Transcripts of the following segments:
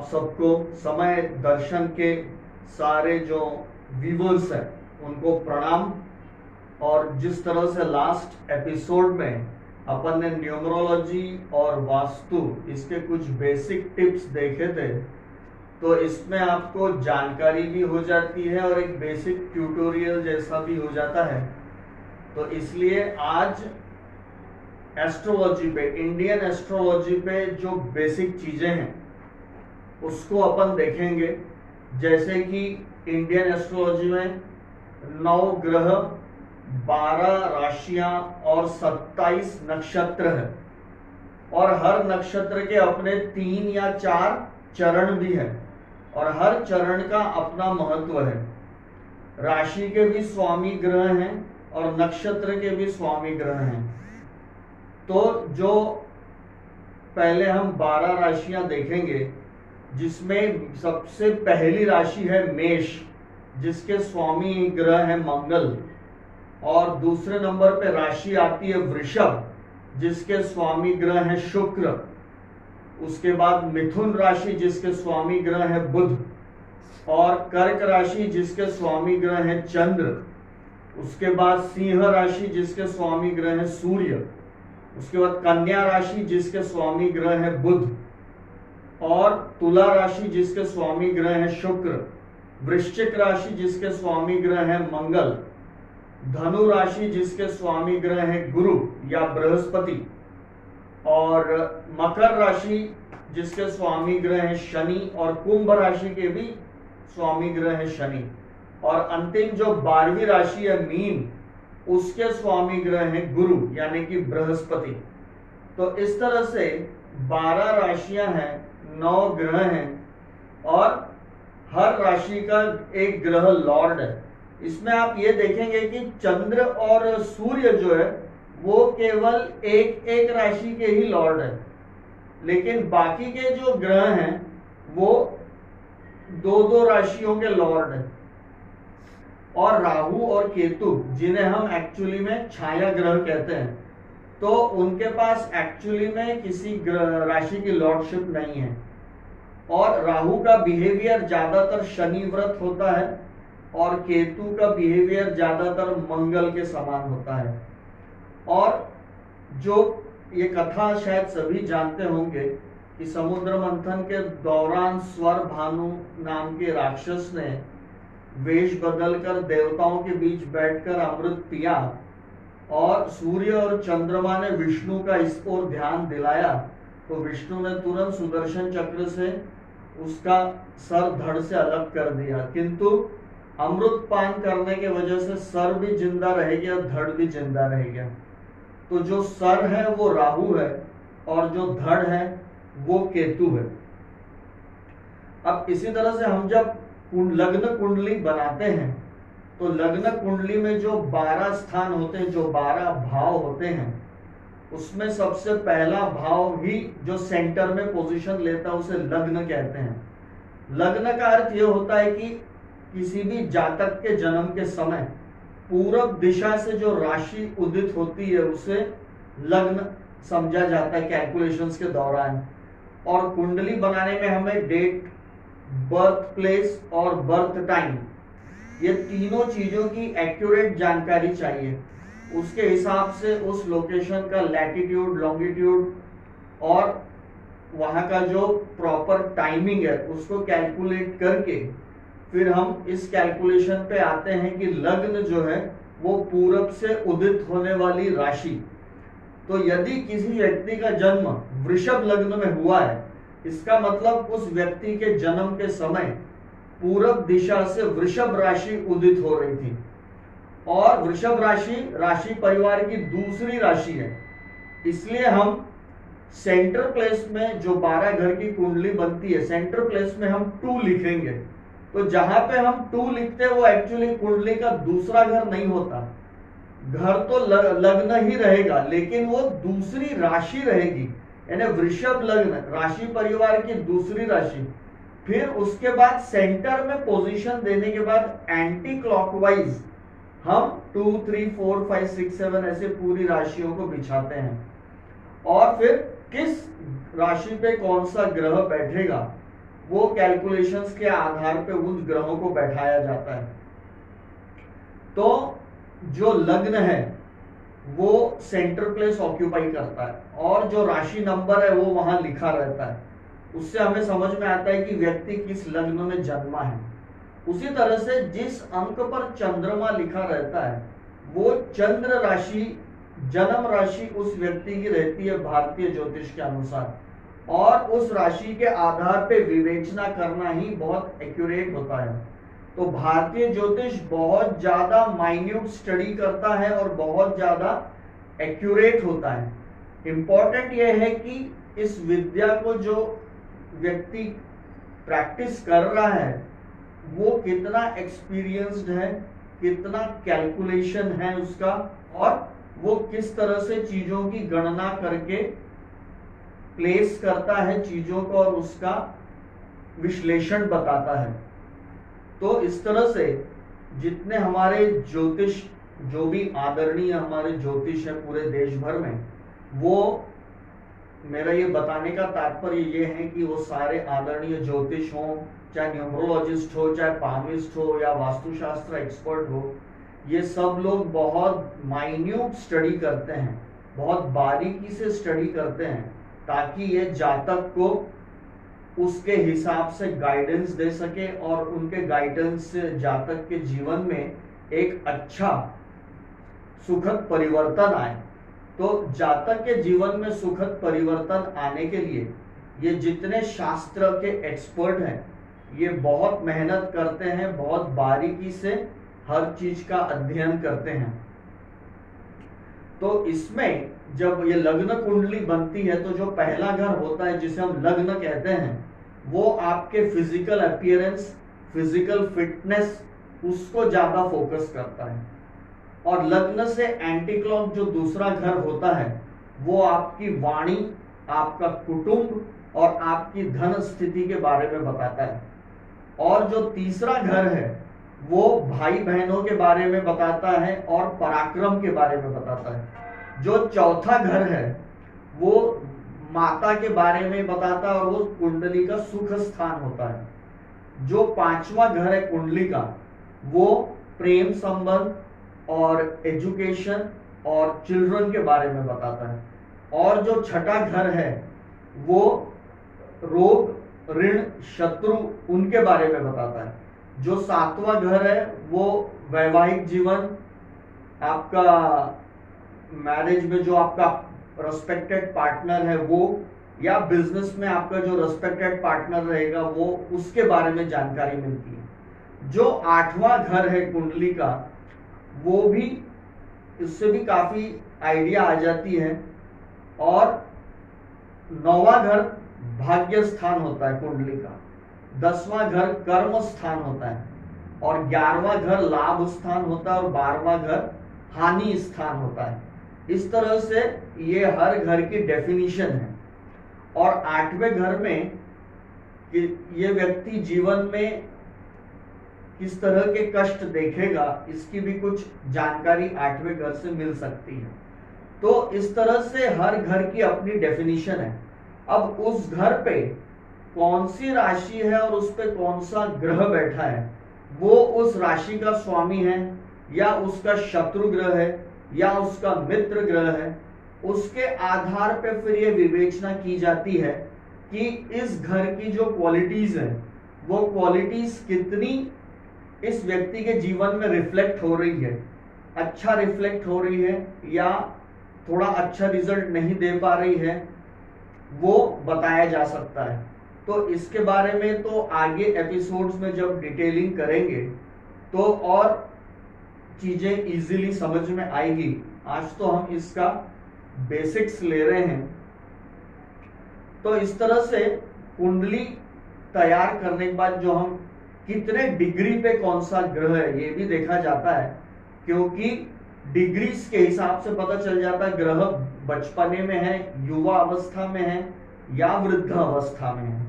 आप सबको समय दर्शन के सारे जो व्यूवर्स हैं उनको प्रणाम। और जिस तरह से लास्ट एपिसोड में अपन ने न्यूमरोलॉजी और वास्तु इसके कुछ बेसिक टिप्स देखे थे, तो इसमें आपको जानकारी भी हो जाती है और एक बेसिक ट्यूटोरियल जैसा भी हो जाता है। तो इसलिए आज एस्ट्रोलॉजी पे, इंडियन एस्ट्रोलॉजी पे जो बेसिक चीजें हैं उसको अपन देखेंगे। जैसे कि इंडियन एस्ट्रोलॉजी में 9 ग्रह, 12 राशियां और 27 नक्षत्र है, और हर नक्षत्र के अपने 3 या 4 चरण भी है, और हर चरण का अपना महत्व है। राशि के भी स्वामी ग्रह हैं और नक्षत्र के भी स्वामी ग्रह हैं। तो जो पहले हम 12 राशियां देखेंगे, जिसमें सबसे पहली राशि है मेष, जिसके स्वामी ग्रह है मंगल। और दूसरे नंबर पे राशि आती है वृषभ, जिसके स्वामी ग्रह है शुक्र। उसके बाद मिथुन राशि, जिसके स्वामी ग्रह है बुध। और कर्क राशि, जिसके स्वामी ग्रह है चंद्र। उसके बाद सिंह राशि, जिसके स्वामी ग्रह है सूर्य। उसके बाद कन्या राशि, जिसके स्वामी ग्रह है बुध। और तुला राशि, जिसके स्वामी ग्रह है शुक्र। वृश्चिक राशि, जिसके स्वामी ग्रह है मंगल। धनु राशि, जिसके स्वामी ग्रह है गुरु या बृहस्पति। और मकर राशि, जिसके स्वामी ग्रह है शनि। और कुंभ राशि के भी स्वामी ग्रह है शनि। और अंतिम जो 12वीं राशि है मीन, उसके स्वामी ग्रह है गुरु यानी कि बृहस्पति। तो इस तरह से 12 राशियां हैं, 9 ग्रह हैं, और हर राशि का एक ग्रह लॉर्ड है। इसमें आप ये देखेंगे कि चंद्र और सूर्य जो है वो केवल एक राशि के ही लॉर्ड है, लेकिन बाकी के जो ग्रह हैं वो 2 राशियों के लॉर्ड हैं। और राहु और केतु, जिन्हें हम एक्चुअली में छाया ग्रह कहते हैं, तो उनके पास एक्चुअली में किसी राशि की लॉर्डशिप नहीं है। और राहु का बिहेवियर ज्यादातर शनि व्रत होता है, और केतु का बिहेवियर ज्यादातर मंगल के समान होता है। और जो ये कथा शायद सभी जानते होंगे कि समुद्र मंथन के दौरान स्वर भानु नाम के राक्षस ने वेश बदलकर देवताओं के बीच बैठकर अमृत पिया, और सूर्य और चंद्रमा ने विष्णु का इस ओर ध्यान दिलाया, तो विष्णु ने तुरंत सुदर्शन चक्र से उसका सर धड़ से अलग कर दिया। किंतु अमृत पान करने के वजह से सर भी जिंदा रह गया, धड़ भी जिंदा रह गया। तो जो सर है वो राहु है, और जो धड़ है वो केतु है। अब इसी तरह से हम जब लग्न कुंडली बनाते हैं, तो लग्न कुंडली में जो 12 स्थान होते हैं, जो 12 भाव होते हैं, उसमें सबसे पहला भाव ही जो सेंटर में पोजीशन लेता है उसे लग्न कहते हैं। लग्न का अर्थ यह होता है कि किसी भी जातक के जन्म के समय पूरब दिशा से जो राशि उदित होती है उसे लग्न समझा जाता है कैलकुलेशंस के दौरान। और कुंडली बनाने में हमें डेट, बर्थ प्लेस और बर्थ टाइम, ये तीनों चीजों की एक्यूरेट जानकारी चाहिए। उसके हिसाब से उस लोकेशन का लैटिट्यूड, लॉन्गिट्यूड और वहां का जो प्रॉपर टाइमिंग है उसको कैलकुलेट करके फिर हम इस कैलकुलेशन पे आते हैं कि लग्न जो है वो पूरब से उदित होने वाली राशि। तो यदि किसी व्यक्ति का जन्म वृषभ लग्न में हुआ है, इसका मतलब उस व्यक्ति के जन्म के समय पूरब दिशा से वृषभ राशि उदित हो रही थी। और वृषभ राशि राशि परिवार की दूसरी राशि है, इसलिए हम सेंटर प्लेस में जो 12 घर की कुंडली बनती है, सेंटर प्लेस में हम 2 लिखेंगे। तो जहां पे हम 2 लिखते हैं वो एक्चुअली कुंडली का दूसरा घर नहीं होता। घर तो लग्न ही रहेगा, लेकिन वो दूसरी राशि रहेगी, यानी वृषभ लग्न राशि परिवार की दूसरी राशि। फिर उसके बाद सेंटर में पोजीशन देने के बाद एंटी क्लॉकवाइज हम 2, 3, 4, 5, 6, 7 ऐसे पूरी राशियों को बिछाते हैं। और फिर किस राशि पे कौन सा ग्रह बैठेगा वो कैलकुलेशंस के आधार पे उन ग्रहों को बैठाया जाता है। तो जो लग्न है वो सेंटर प्लेस ऑक्यूपाई करता है और जो राशि नंबर है वो वहां लिखा रहता है। उससे हमें समझ में आता है कि व्यक्ति किस लग्न में जन्मा है। उसी तरह से जिस अंक पर चंद्रमा लिखा रहता है वो चंद्र राशि, जन्म राशि उस व्यक्ति की रहती है भारतीय ज्योतिष के अनुसार, और उस राशि के आधार पे विवेचना करना ही बहुत एक्यूरेट होता है। तो भारतीय ज्योतिष बहुत ज्यादा माइन्यूट स्टडी करता है और बहुत ज्यादा एक्यूरेट होता है। इंपॉर्टेंट यह है कि इस विद्या को जो व्यक्ति प्रैक्टिस कर रहा है वो कितना एक्सपीरियंस्ड है, कितना कैलकुलेशन है उसका, और वो किस तरह से चीजों की गणना करके प्लेस करता है चीजों को और उसका विश्लेषण बताता है। तो इस तरह से जितने हमारे ज्योतिष, जो भी आदरणीय हमारे ज्योतिष है पूरे देश भर में, वो मेरा ये बताने का तात्पर्य ये है कि वो सारे आदरणीय ज्योतिष हो, चाहे न्यूमरोलॉजिस्ट हो, चाहे पामिस्ट हो या वास्तुशास्त्र एक्सपर्ट हो, ये सब लोग बहुत माइन्यूट स्टडी करते हैं, बहुत बारीकी से स्टडी करते हैं ताकि ये जातक को उसके हिसाब से गाइडेंस दे सके और उनके गाइडेंस से जातक के जीवन में एक अच्छा सुखद परिवर्तन आए। तो जातक के जीवन में सुखद परिवर्तन आने के लिए ये जितने शास्त्र के एक्सपर्ट हैं ये बहुत मेहनत करते हैं, बहुत बारीकी से हर चीज का अध्ययन करते हैं। तो इसमें जब ये लग्न कुंडली बनती है तो जो पहला घर होता है जिसे हम लग्न कहते हैं वो आपके फिजिकल अपीयरेंस, फिजिकल फिटनेस, उसको ज्यादा फोकस करता है। और लग्न से एंटी क्लॉक जो दूसरा घर होता है वो आपकी वाणी, आपका कुटुंब और आपकी धन स्थिति के बारे में बताता है। और जो तीसरा घर है वो भाई बहनों के बारे में बताता है और पराक्रम के बारे में बताता है। जो चौथा घर है वो माता के बारे में बताता है और वो कुंडली का सुख स्थान होता है। जो पांचवा घर है कुंडली का वो प्रेम संबंध और एजुकेशन और चिल्ड्रन के बारे में बताता है। और जो छठा घर है वो रोग, ऋण, शत्रु, उनके बारे में बताता है। जो सातवां घर है वो वैवाहिक जीवन, आपका मैरिज में जो आपका रेस्पेक्टेड पार्टनर है वो, या बिजनेस में आपका जो रेस्पेक्टेड पार्टनर रहेगा वो, उसके बारे में जानकारी मिलती है। जो आठवां घर है कुंडली का वो भी, इससे भी काफी आइडिया आ जाती है। और नौवां घर भाग्य स्थान होता है कुंडली का, 10वां घर कर्म स्थान होता है और 11वां घर लाभ स्थान होता है और 12वां घर हानि स्थान होता है। इस तरह से ये हर घर की डेफिनेशन है। और 8वें घर में कि ये व्यक्ति जीवन में किस तरह के कष्ट देखेगा इसकी भी कुछ जानकारी 8वें घर से मिल सकती है। तो इस तरह से हर घर की अपनी डेफिनेशन है। अब उस घर पे कौन सी राशि है और उस पे कौन सा ग्रह बैठा है, वो उस राशि का स्वामी है या उसका शत्रु ग्रह है या उसका मित्र ग्रह है, उसके आधार पे फिर ये विवेचना की जाती है कि इस घर की जो क्वालिटीज है वो क्वालिटीज कितनी इस व्यक्ति के जीवन में रिफ्लेक्ट हो रही है, अच्छा रिफ्लेक्ट हो रही है या थोड़ा अच्छा रिजल्ट नहीं दे पा रही है, वो बताया जा सकता है। तो इसके बारे में तो आगे एपिसोड्स में जब डिटेलिंग करेंगे तो और चीजें इजीली समझ में आएगी। आज तो हम इसका बेसिक्स ले रहे हैं। तो इस तरह से कुंडली तैयार करने के बाद जो हम कितने डिग्री पे कौन सा ग्रह है ये भी देखा जाता है, क्योंकि डिग्रीज के हिसाब से पता चल जाता है ग्रह बचपने में है, युवा अवस्था में है या वृद्ध अवस्था में है।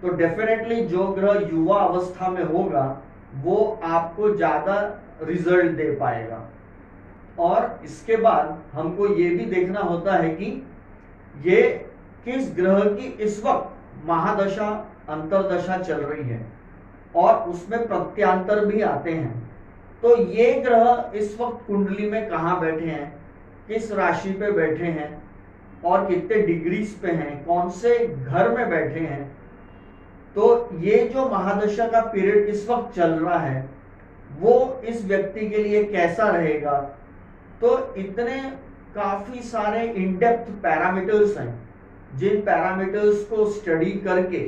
तो डेफिनेटली जो ग्रह युवा अवस्था में होगा वो आपको ज्यादा रिजल्ट दे पाएगा। और इसके बाद हमको ये भी देखना होता है कि ये किस ग्रह की इस वक्त महादशा अंतरदशा चल रही है और उसमें प्रत्यांतर भी आते हैं। तो ये ग्रह इस वक्त कुंडली में कहाँ बैठे हैं, किस राशि पे बैठे हैं और कितने डिग्रीज पे हैं, कौन से घर में बैठे हैं, तो ये जो महादशा का पीरियड इस वक्त चल रहा है वो इस व्यक्ति के लिए कैसा रहेगा। तो इतने काफी सारे इनडेप्थ पैरामीटर्स हैं जिन पैरामीटर्स को स्टडी करके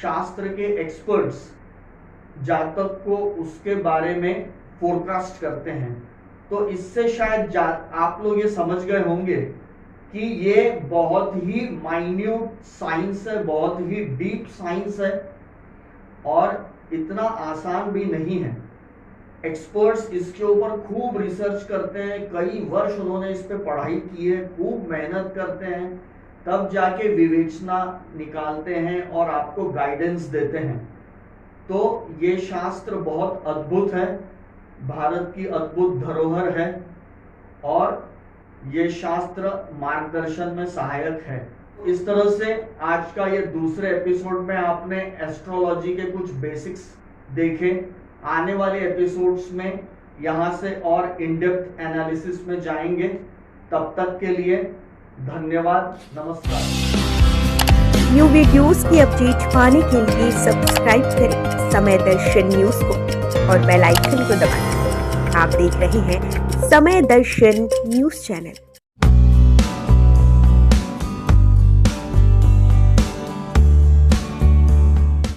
शास्त्र के एक्सपर्ट्स जातक को उसके बारे में फोरकास्ट करते हैं। तो इससे शायद आप लोग ये समझ गए होंगे कि ये बहुत ही माइन्यूट साइंस है, बहुत ही डीप साइंस है और इतना आसान भी नहीं है। एक्सपर्ट्स इसके ऊपर खूब रिसर्च करते हैं, कई वर्ष उन्होंने इस पे पढ़ाई की है, खूब मेहनत करते हैं, तब जाके विवेचना निकालते हैं और आपको गाइडेंस देते हैं। तो ये शास्त्र बहुत अद्भुत है, भारत की अद्भुत धरोहर है और ये शास्त्र मार्गदर्शन में सहायक है। इस तरह से आज का ये दूसरे एपिसोड में आपने एस्ट्रोलॉजी के कुछ बेसिक्स देखे। आने वाले एपिसोड्स में यहाँ से और इन डेप्थ एनालिसिस में जाएंगे। तब तक के लिए धन्यवाद, नमस्कार। न्यू वीडियोस की अपडेट पाने के लिए सब्सक्राइब करें समय दर्शन न्यूज को और बेल आइकन को दबाएं। आप देख रहे हैं समय दर्शन न्यूज चैनल।